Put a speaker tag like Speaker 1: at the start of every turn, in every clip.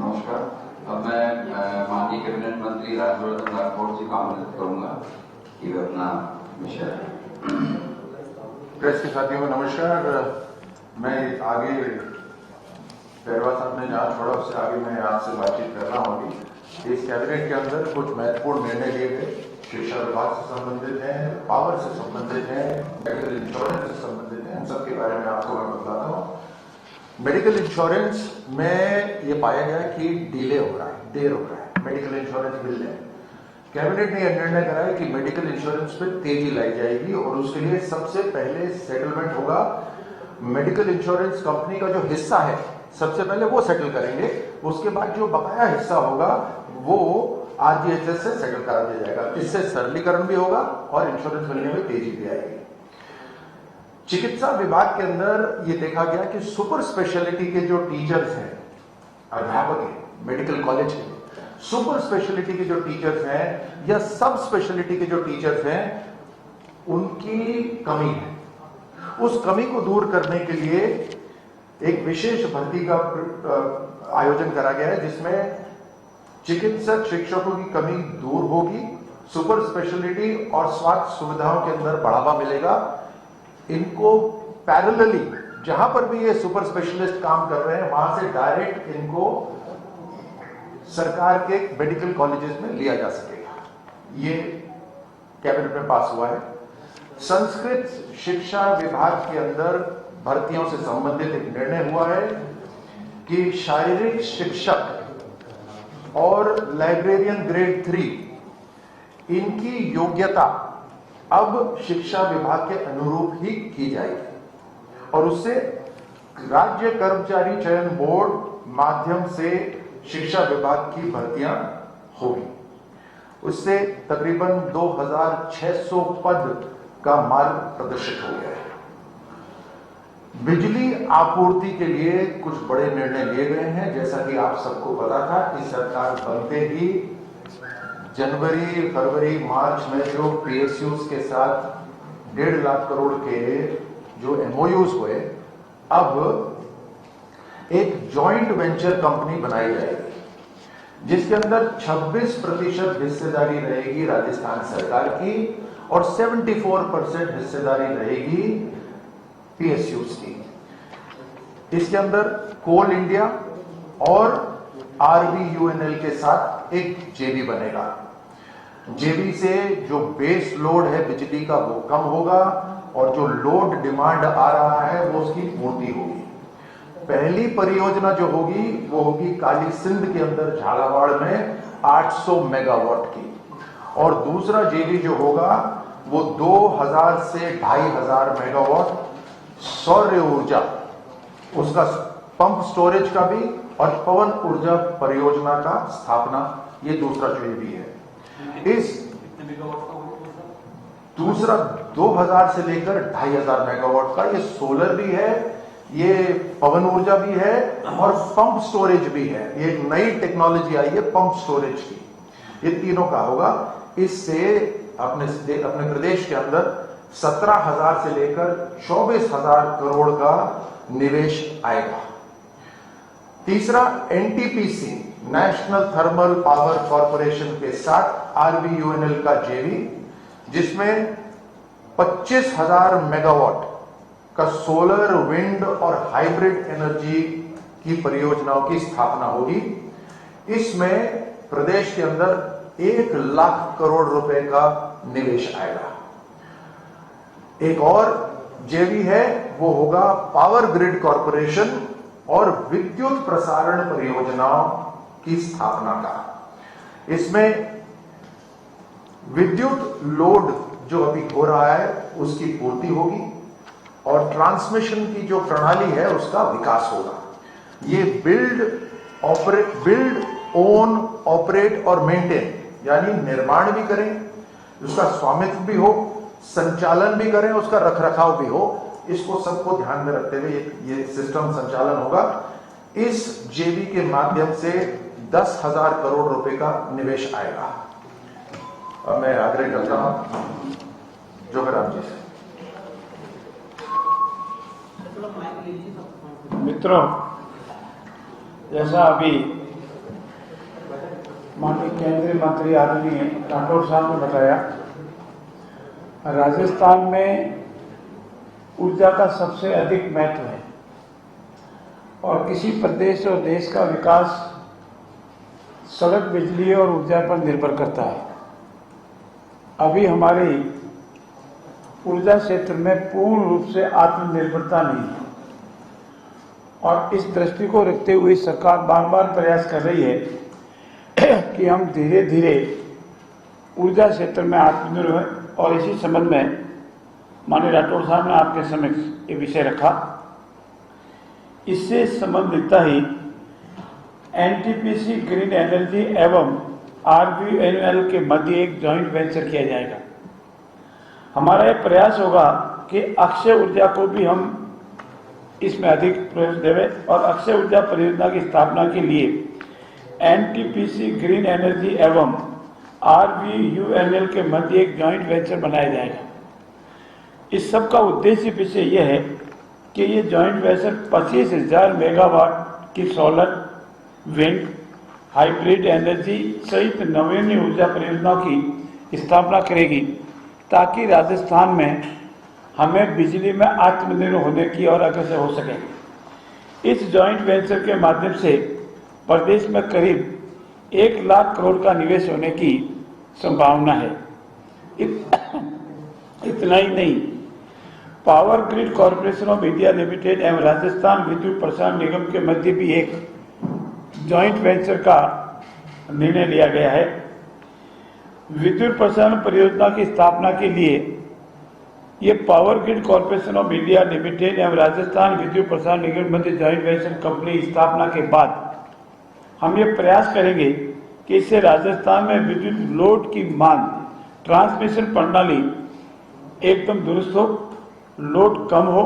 Speaker 1: नमस्कार। अब मैं माननीय कैबिनेट मंत्री राज्यवर्धन राठौड़ जी को आमंत्रित करूंगा कि वे अपना विषय
Speaker 2: प्रेस के साथियों को नमस्कार। मैं आगे पहलवान साहब ने जहाँ छोड़ा उससे आगे मैं आपसे बातचीत करना होगी। इस कैबिनेट के अंदर कुछ महत्वपूर्ण निर्णय लिए गए, शिक्षा विभाग से संबंधित हैं, पावर से संबंधित हैं, मेडिकल इंश्योरेंस से संबंधित हैं। इन सब के बारे में आपको मैं बताता हूँ। मेडिकल इंश्योरेंस में ये पाया गया कि डिले हो रहा है, देर हो रहा है मेडिकल इंश्योरेंस बिल में। कैबिनेट ने यह निर्णय करा है कि मेडिकल इंश्योरेंस पे तेजी लाई जाएगी और उसके लिए सबसे पहले सेटलमेंट होगा। मेडिकल इंश्योरेंस कंपनी का जो हिस्सा है सबसे पहले वो सेटल करेंगे, उसके बाद जो बकाया हिस्सा होगा वो आरजीएचएस से सेटल करा दिया जाएगा। इससे सरलीकरण भी होगा और इंश्योरेंस मिलने में तेजी भी आएगी। चिकित्सा विभाग के अंदर ये देखा गया कि सुपर स्पेशलिटी के जो टीचर्स हैं, अध्यापक हैं मेडिकल कॉलेज के, सुपर स्पेशलिटी के जो टीचर्स हैं या सब स्पेशलिटी के जो टीचर्स हैं, उनकी कमी है। उस कमी को दूर करने के लिए एक विशेष भर्ती का आयोजन करा गया है, जिसमें चिकित्सक शिक्षकों की कमी दूर होगी, सुपर स्पेशलिटी और स्वास्थ्य सुविधाओं के अंदर बढ़ावा मिलेगा। इनको पैरेलली जहां पर भी ये सुपर स्पेशलिस्ट काम कर रहे हैं वहां से डायरेक्ट इनको सरकार के मेडिकल कॉलेजेस में लिया जा सकेगा। ये कैबिनेट में पास हुआ है। संस्कृत शिक्षा विभाग के अंदर भर्तियों से संबंधित एक निर्णय हुआ है कि शारीरिक शिक्षक और लाइब्रेरियन ग्रेड 3 इनकी योग्यता अब शिक्षा विभाग के अनुरूप ही की जाएगी और उससे राज्य कर्मचारी चयन बोर्ड माध्यम से शिक्षा विभाग की भर्तियां होगी। उससे तकरीबन 2600 पद का मार्ग प्रदर्शित हो गया है। बिजली आपूर्ति के लिए कुछ बड़े निर्णय लिए गए हैं। जैसा कि आप सबको पता था कि सरकार बनते ही जनवरी, फरवरी, मार्च में जो पीएसयूज के साथ 1.5 लाख करोड़ के जो एमओयूज हुए, अब एक जॉइंट वेंचर कंपनी बनाई जाएगी जिसके अंदर 26% हिस्सेदारी रहेगी राजस्थान सरकार की और 74% हिस्सेदारी रहेगी पीएसयूज की। इसके अंदर कोल इंडिया और आरबीयूएनएल के साथ एक जेवी बनेगा। जेवी से जो बेस लोड है बिजली का वो कम होगा और जो लोड डिमांड आ रहा है वो उसकी पूर्ति होगी। पहली परियोजना जो होगी वो होगी काली सिंध के अंदर झालावाड़ में 800 मेगावाट की, और दूसरा जेवी जो होगा वो 2000 से 2500 मेगावाट सौर ऊर्जा, उसका पंप स्टोरेज का भी और पवन ऊर्जा परियोजना का स्थापना, ये दूसरा जेवी है। इस दूसरा 2000 से लेकर 2500 मेगावाट का, ये सोलर भी है, ये पवन ऊर्जा भी है और पंप स्टोरेज भी है। ये एक नई टेक्नोलॉजी आई है पंप स्टोरेज की। ये तीनों का होगा। इससे अपने प्रदेश के अंदर 17,000 से लेकर 24,000 करोड़ का निवेश आएगा। तीसरा NTPC, national thermal power corporation के साथ आरबीयूएनएल का जेवी, जिसमें 25,000 मेगावाट का सोलर, विंड और हाइब्रिड एनर्जी की परियोजनाओं की स्थापना होगी। इसमें प्रदेश के अंदर 1 लाख करोड़ रुपए का निवेश आएगा। एक और जेवी है, वो होगा पावर ग्रिड कॉर्पोरेशन और विद्युत प्रसारण परियोजनाओं की स्थापना का। इसमें विद्युत लोड जो अभी हो रहा है उसकी पूर्ति होगी और ट्रांसमिशन की जो प्रणाली है उसका विकास होगा। ये बिल्ड, ओन, ऑपरेट और मेंटेन, यानी निर्माण भी करें, उसका स्वामित्व भी हो, संचालन भी करें, उसका रखरखाव भी हो। इसको सबको ध्यान में रखते हुए ये सिस्टम संचालन होगा। इस जेवी के माध्यम से 10,000 करोड़ रुपए का निवेश आएगा। अब मैं आग्रह करता हूं जोगराम जी से।
Speaker 3: मित्रों, जैसा अभी माननीय केंद्रीय मंत्री आदरणीय राठौर साहब ने बताया, राजस्थान में ऊर्जा का सबसे अधिक महत्व है और किसी प्रदेश और देश का विकास सड़क, बिजली और ऊर्जा पर निर्भर करता है। अभी हमारी ऊर्जा क्षेत्र में पूर्ण रूप से आत्मनिर्भरता नहीं है और इस दृष्टि को रखते हुए सरकार बार बार प्रयास कर रही है कि हम धीरे धीरे ऊर्जा क्षेत्र में आत्मनिर्भर। और इसी संबंध में माननीय राठौर साहब ने आपके समक्ष ये विषय रखा। इससे संबंधित ही एनटीपीसी ग्रीन एनर्जी एवं आरबीएनएल के मध्य एक जॉइंट वेंचर किया जाएगा। हमारा यह प्रयास होगा कि अक्षय ऊर्जा को भी हम इसमें अधिक प्रयास देवें और अक्षय ऊर्जा परियोजना की स्थापना के लिए एनटीपीसी ग्रीन एनर्जी एवं आरबीयूएनएल के मध्य एक जॉइंट वेंचर बनाया जाएगा। इस सब का उद्देश्य पीछे यह है कि ये जॉइंट वेंचर 25,000 मेगावाट की सोलर, विंड, हाइब्रिड एनर्जी सहित नवीन ऊर्जा परियोजनाओं की स्थापना करेगी ताकि राजस्थान में हमें बिजली में आत्मनिर्भर होने की और अग्रसर हो सके। इस जॉइंट वेंचर के माध्यम से प्रदेश में करीब 1 लाख करोड़ का निवेश होने की संभावना है। इतना ही नहीं, power grid corporation of India limited एवं राजस्थान विद्युत प्रसारण निगम के मध्य भी एक जॉइंट वेंचर का निर्णय लिया गया है। विद्युत प्रसारण परियोजना की स्थापना के लिए ये power grid corporation of India limited एवं राजस्थान विद्युत प्रसारण निगम मध्य जॉइंट वेंचर कंपनी स्थापना के बाद हम ये प्रयास करेंगे कि इससे राजस्थान में विद्युत लोड की मांग, ट्रांसमिशन प्रणाली एकदम दुरुस्त हो, लोड कम हो,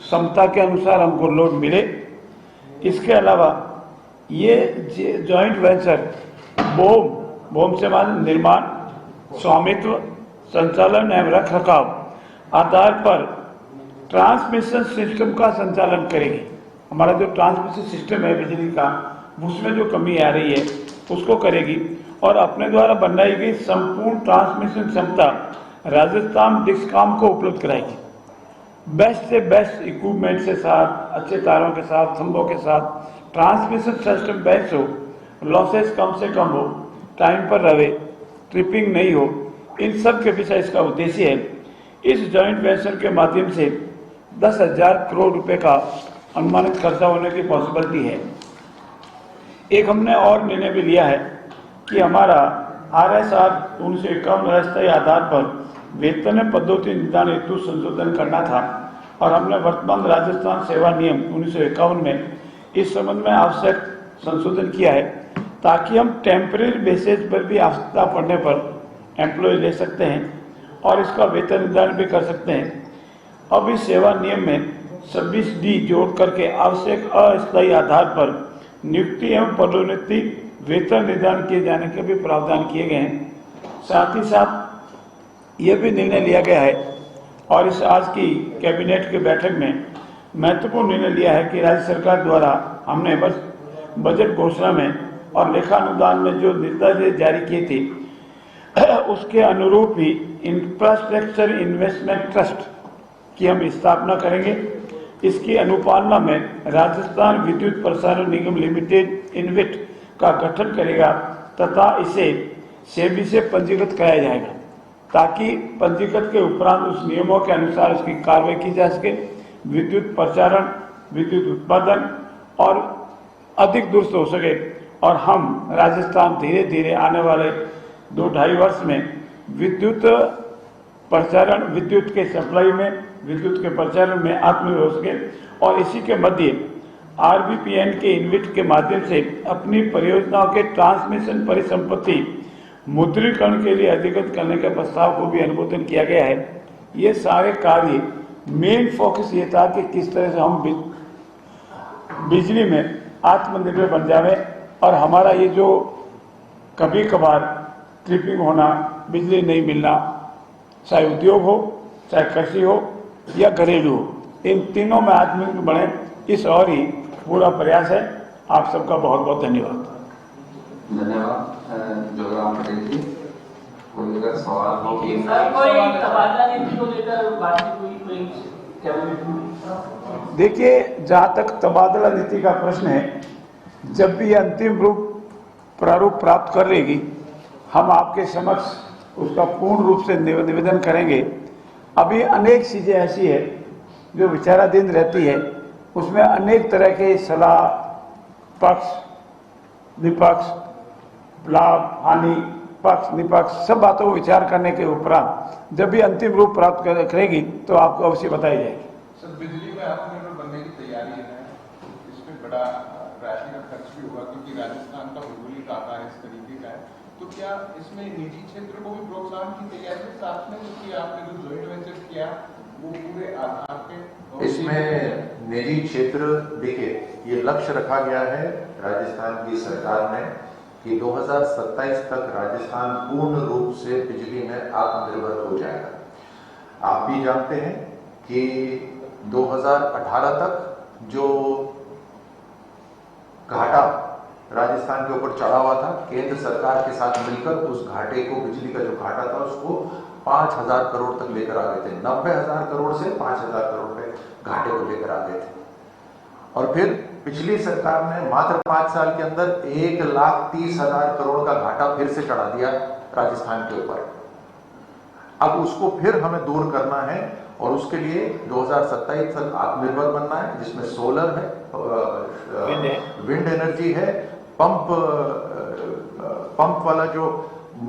Speaker 3: क्षमता के अनुसार हमको लोड मिले। इसके अलावा ये जॉइंट वेंचर बोम से निर्माण, स्वामित्व, संचालन एवं रख रखाव आधार पर ट्रांसमिशन सिस्टम का संचालन करेगी। हमारा जो ट्रांसमिशन सिस्टम है बिजली का, उसमें जो कमी आ रही है उसको करेगी और अपने द्वारा बनाई गई संपूर्ण ट्रांसमिशन क्षमता राजस्थान डिस्कॉम को उपलब्ध कराएगी। बेस्ट से बेस्ट इक्विपमेंट के साथ, अच्छे तारों के साथ, खंभों के साथ ट्रांसमिशन सिस्टम बेस्ट हो, लॉसेस कम से कम हो, टाइम पर रहे, ट्रिपिंग नहीं हो, इन सब के पीछे इसका उद्देश्य है। इस जॉइंट वेंचर के माध्यम से 10,000 करोड़ रुपए का अनुमानित खर्चा होने की पॉसिबिलिटी है। एक हमने और निर्णय भी लिया है कि हमारा RSR 1951 अस्थायी आधार पर वेतन पद्धति निदान हेतु संशोधन करना था और हमने वर्तमान राजस्थान सेवा नियम 1951 में इस संबंध में आवश्यक संशोधन किया है ताकि हम टेम्परेरी बेसिस पर भी आवश्यकता पड़ने पर एम्प्लॉय ले सकते हैं और इसका वेतन निर्धारण भी कर सकते हैं। अब इस सेवा नियम में 26D जोड़ करके आवश्यक अस्थायी आधार पर नियुक्ति एवं पदोन्नति वेतन निर्धारण किए जाने के भी प्रावधान किए गए हैं। साथ ही साथ यह भी निर्णय लिया गया है और इस आज की कैबिनेट की बैठक में महत्वपूर्ण निर्णय लिया है कि राज्य सरकार द्वारा हमने बस बजट घोषणा में और लेखानुदान में जो निर्देश जारी किए थे उसके अनुरूप ही इंफ्रास्ट्रक्चर इन्वेस्टमेंट ट्रस्ट की हम स्थापना करेंगे। इसकी अनुपालना में राजस्थान विद्युत प्रसारण निगम लिमिटेड इनविट का गठन करेगा तथा इसे सेबी से पंजीकृत कराया जाएगा ताकि पंजीकृत के उपरांत उस नियमों के अनुसार उसकी कार्रवाई की जा सके, विद्युत प्रसारण, विद्युत उत्पादन और अधिक दुरुस्त हो सके और हम राजस्थान धीरे धीरे आने वाले 2-2.5 वर्ष में विद्युत प्रसारण, विद्युत के सप्लाई में, विद्युत के प्रसारण में आत्मनिर्भर हो सके और इसी के मध्य आरबीपीएन के इनविट के माध्यम से अपनी परियोजनाओं के ट्रांसमिशन परिसंपत्ति मुद्रीकरण के लिए अधिकृत करने के प्रस्ताव को भी अनुमोदन किया गया है। ये सारे कार्य मेन फोकस ये था कि किस तरह से हम बिजली में आत्मनिर्भर बन जावे और हमारा ये जो कभी कभार ट्रिपिंग होना, बिजली नहीं मिलना, चाहे उद्योग हो, चाहे कृषि हो या घरेलू हो, इन तीनों में आत्मनिर्भर बने, इस और ही पूरा प्रयास है। आप सबका बहुत बहुत धन्यवाद।
Speaker 1: धन्यवाद जोगराम पटेल जी। कोई अगर सवाल हो कि
Speaker 4: कोई तबादला नीति को लेकर बातचीत हुई, कोई कैबिनेट में?
Speaker 3: देखिए, जहाँ तक तबादला नीति का प्रश्न है, जब भी अंतिम प्रारूप प्राप्त कर लेगी, हम आपके समक्ष उसका पूर्ण रूप से निवेदन करेंगे। अभी अनेक चीजें ऐसी है जो विचाराधीन रहती है, उसमें अनेक तरह के सलाह, पक्ष विपक्ष, लाभ हानि, पक्ष निपक्ष, सब बातों को विचार करने के उपरांत जब भी अंतिम रूप प्राप्त करेगी तो आपको अवश्य बताई जाएगी।
Speaker 2: सर, बिजली में आत्मनिर्भर बनने की तैयारी है, इसमें बड़ा राशि का खर्च भी होगा क्योंकि राजस्थान का भौगोलिक आकार इस तरीके का है, तो क्या इसमें निजी क्षेत्र को भी प्रोत्साहन की तैयारी है साथ में, क्योंकि आपने जो जॉइंट वेंचर किया वो पूरे आधार पे? इसमें निजी क्षेत्र, देखिए, ये लक्ष्य रखा गया है राजस्थान की सरकार ने कि 2027 तक राजस्थान पूर्ण रूप से बिजली में आत्मनिर्भर हो जाएगा। आप भी जानते हैं कि 2018 तक जो घाटा राजस्थान के ऊपर चढ़ा हुआ था, केंद्र सरकार के साथ मिलकर उस घाटे को, बिजली का जो घाटा था उसको 5,000 करोड़ तक लेकर आ गए थे। 90,000 करोड़ से 5,000 करोड़ के घाटे को लेकर आ गए थे। और फिर पिछली सरकार ने मात्र 5 साल के अंदर 1,30,000 करोड़ का घाटा फिर से चढ़ा दिया राजस्थान के ऊपर। अब उसको फिर हमें दूर करना है और उसके लिए 2027 तक आत्मनिर्भर बनना है, जिसमें सोलर है, विंड एनर्जी है, पंप वाला जो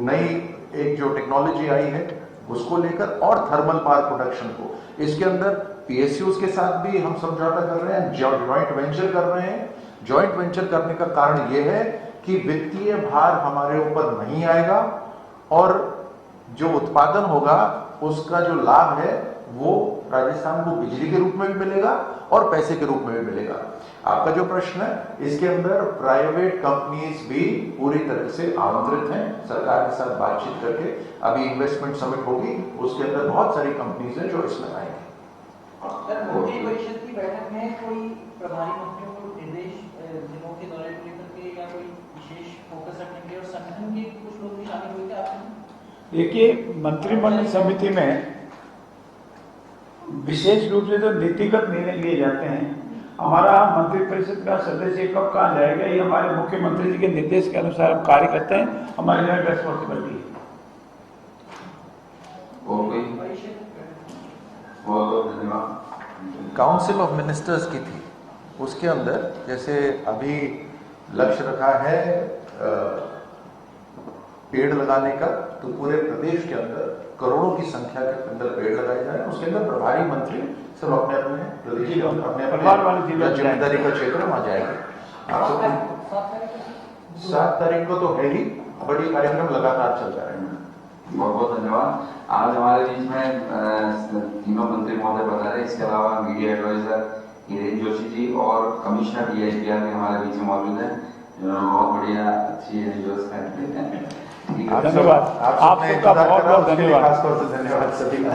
Speaker 2: नई एक जो टेक्नोलॉजी आई है उसको लेकर, और थर्मल पावर प्रोडक्शन को। इसके अंदर पीएसयूज के साथ भी हम समझौता कर रहे हैं, जॉइंट वेंचर कर रहे हैं। जॉइंट वेंचर करने का कारण यह है कि वित्तीय भार हमारे ऊपर नहीं आएगा और जो उत्पादन होगा उसका जो लाभ है वो राजस्थान को बिजली के रूप में भी मिलेगा और पैसे के रूप में भी मिलेगा। आपका जो प्रश्न है, इसके अंदर प्राइवेट कंपनीज भी पूरी तरह से आमंत्रित हैं सरकार के साथ बातचीत करके। अभी इन्वेस्टमेंट समिट होगी, उसके अंदर बहुत सारी कंपनीज हैं जो इसमें आएंगे।
Speaker 4: मंत्री परिषद की बैठक में कोई प्रभारी मंत्रियों को निर्देश जिलों के दौरे को लेकर के या कोई विशेष फोकस रखेंगे, और संगठन के कुछ लोग भी शामिल हुए थे आपने?
Speaker 3: देखिए, मंत्रिमंडल समिति में विशेष रूप से जो नीतिगत निर्णय लिए जाते हैं, हमारा मंत्रि परिषद का सदस्य कब कहाँ जाएगा, ये हमारे मुख्यमंत्री जी के निर्देश के अनुसार हम कार्य करते हैं। हमारी रेस्पॉन्सिबिलिटी है।
Speaker 2: काउंसिल ऑफ मिनिस्टर्स की थी, उसके अंदर जैसे अभी लक्ष्य रखा है पेड़ लगाने का, तो पूरे प्रदेश के अंदर करोड़ों की संख्या के अंदर पेड़ लगाए जाए। उसके अंदर प्रभारी मंत्री सब अपने अपने प्रदेश के अपने जिम्मेदारी का क्षेत्र वहां जाएंगे। 7 तारीख को तो है ही, बड़ी कार्यक्रम लगातार चलता रहेगा।
Speaker 1: बहुत बहुत धन्यवाद। आज हमारे बीच में तीनों मंत्री महोदय बता रहे, इसके अलावा मीडिया एडवाइजर हिरेन जोशी जी और कमिश्नर DIPR भी हमारे बीच में मौजूद है, जिन्होंने बहुत बढ़िया अच्छी व्यवस्था की है।
Speaker 3: धन्यवाद, आप सबका बहुत बहुत धन्यवाद।
Speaker 2: खासतौर से धन्यवाद सभी का।